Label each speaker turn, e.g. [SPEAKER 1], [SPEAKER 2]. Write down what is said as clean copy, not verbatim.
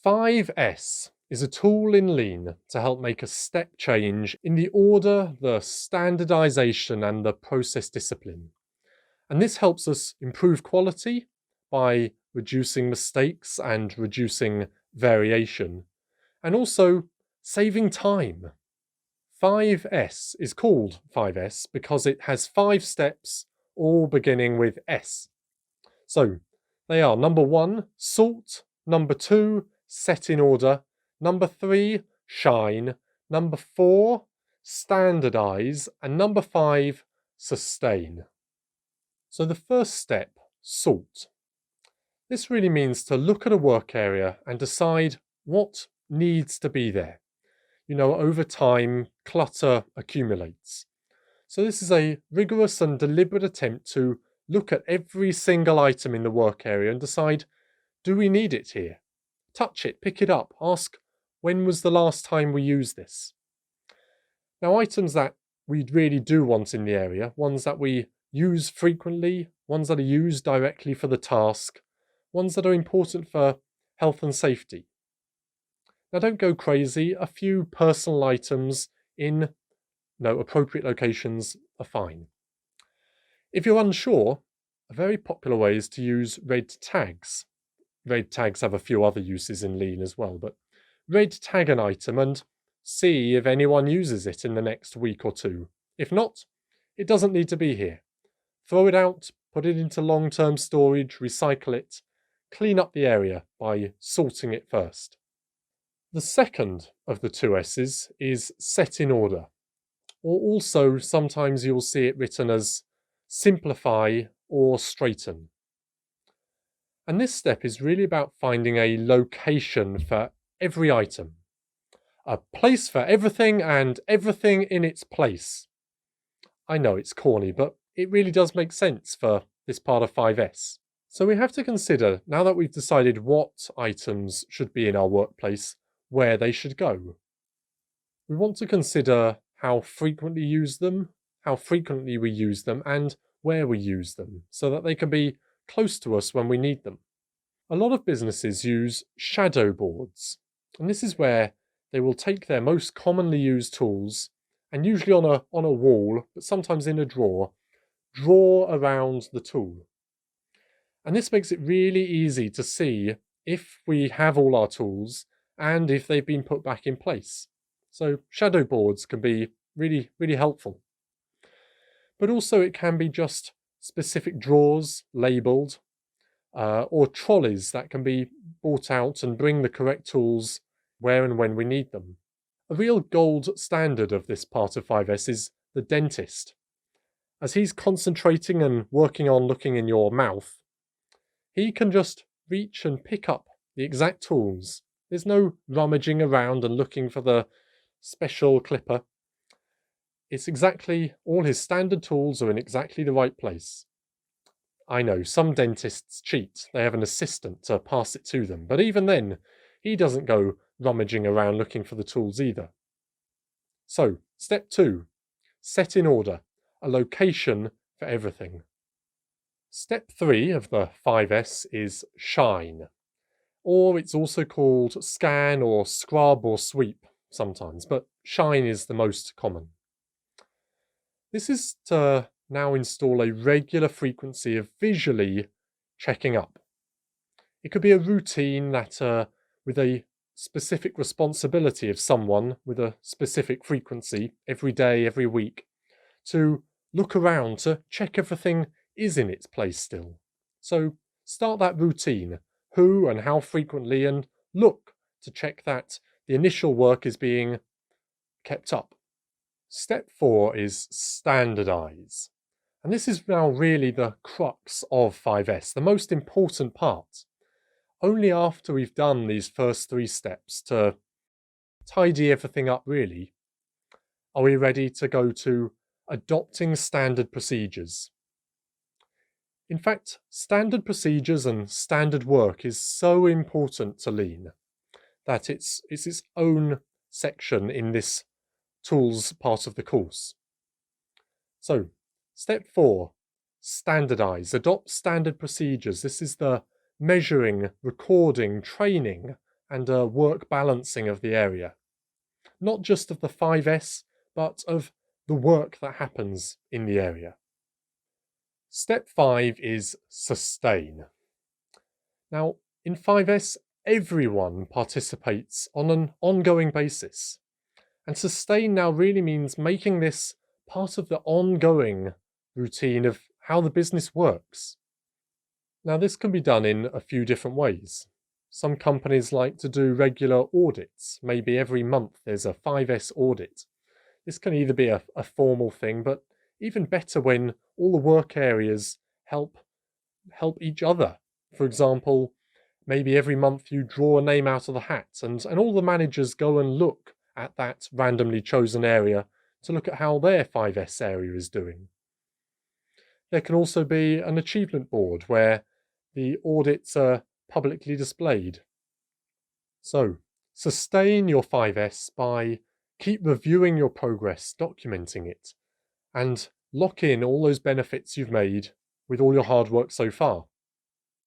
[SPEAKER 1] 5S is a tool in Lean to help make a step change in the order, the standardization, and the process discipline. And this helps us improve quality by reducing mistakes and reducing variation, and also saving time. 5S is called 5S because it has 5 steps, all beginning with S. So they are: number 1, sort; number 2, set in order; number 3, shine; number 4, standardize; and number 5, sustain. So the first step, sort. This really means to look at a work area and decide what needs to be there. You know, over time, clutter accumulates. So this is a rigorous and deliberate attempt to look at every single item in the work area and decide, do we need it here? Touch it, pick it up, ask, when was the last time we used this? Now, items that we really do want in the area, ones that we use frequently, ones that are used directly for the task, ones that are important for health and safety. Now, don't go crazy. A few personal items in appropriate locations are fine. If you're unsure, a very popular way is to use red tags. Red tags have a few other uses in Lean as well, but red tag an item and see if anyone uses it in the next week or two. If not, it doesn't need to be here. Throw it out, put it into long-term storage, recycle it, clean up the area by sorting it first. The second of the 2 S's is set in order, or also sometimes you'll see it written as simplify or straighten. And this step is really about finding a location for every item, a place for everything and everything in its place. I know it's corny, but it really does make sense for this part of 5S. So we have to consider, now that we've decided what items should be in our workplace, where they should go. We want to consider how frequently we use them, and where we use them, so that they can be close to us when we need them. A lot of businesses use shadow boards, and this is where they will take their most commonly used tools, and usually on a wall, but sometimes in a drawer, draw around the tool. And this makes it really easy to see if we have all our tools and if they've been put back in place. So shadow boards can be really, really helpful. But also it can be just specific drawers labelled, or trolleys that can be brought out and bring the correct tools where and when we need them. A real gold standard of this part of 5S is the dentist. As he's concentrating and working on looking in your mouth, he can just reach and pick up the exact tools. There's no rummaging around and looking for the special clipper. It's exactly, all his standard tools are in exactly the right place. I know, some dentists cheat. They have an assistant to pass it to them. But even then, he doesn't go rummaging around looking for the tools either. So, step 2, set in order, a location for everything. Step 3 of the 5S is shine, or it's also called scan or scrub or sweep sometimes, but shine is the most common. This is to now install a regular frequency of visually checking up. It could be a routine that with a specific responsibility of someone with a specific frequency every day, every week, to look around to check everything is in its place still. So start that routine, who and how frequently, and look to check that the initial work is being kept up. Step 4 is standardize. And this is now really the crux of 5S, the most important part. Only after we've done these first 3 steps to tidy everything up really, are we ready to go to adopting standard procedures. In fact, standard procedures and standard work is so important to Lean that it's its own section in this tools part of the course. So, step 4, standardize, adopt standard procedures. This is the measuring, recording, training, and a work balancing of the area. Not just of the 5S, but of the work that happens in the area. Step 5 is sustain. Now, in 5S, everyone participates on an ongoing basis. And sustain now really means making this part of the ongoing routine of how the business works. Now, this can be done in a few different ways. Some companies like to do regular audits. Maybe every month there's a 5S audit. This can either be a formal thing, but even better when all the work areas help each other. For example, maybe every month you draw a name out of the hat and all the managers go and look at that randomly chosen area to look at how their 5S area is doing. There can also be an achievement board where the audits are publicly displayed. So, sustain your 5S by keep reviewing your progress, documenting it, and lock in all those benefits you've made with all your hard work so far.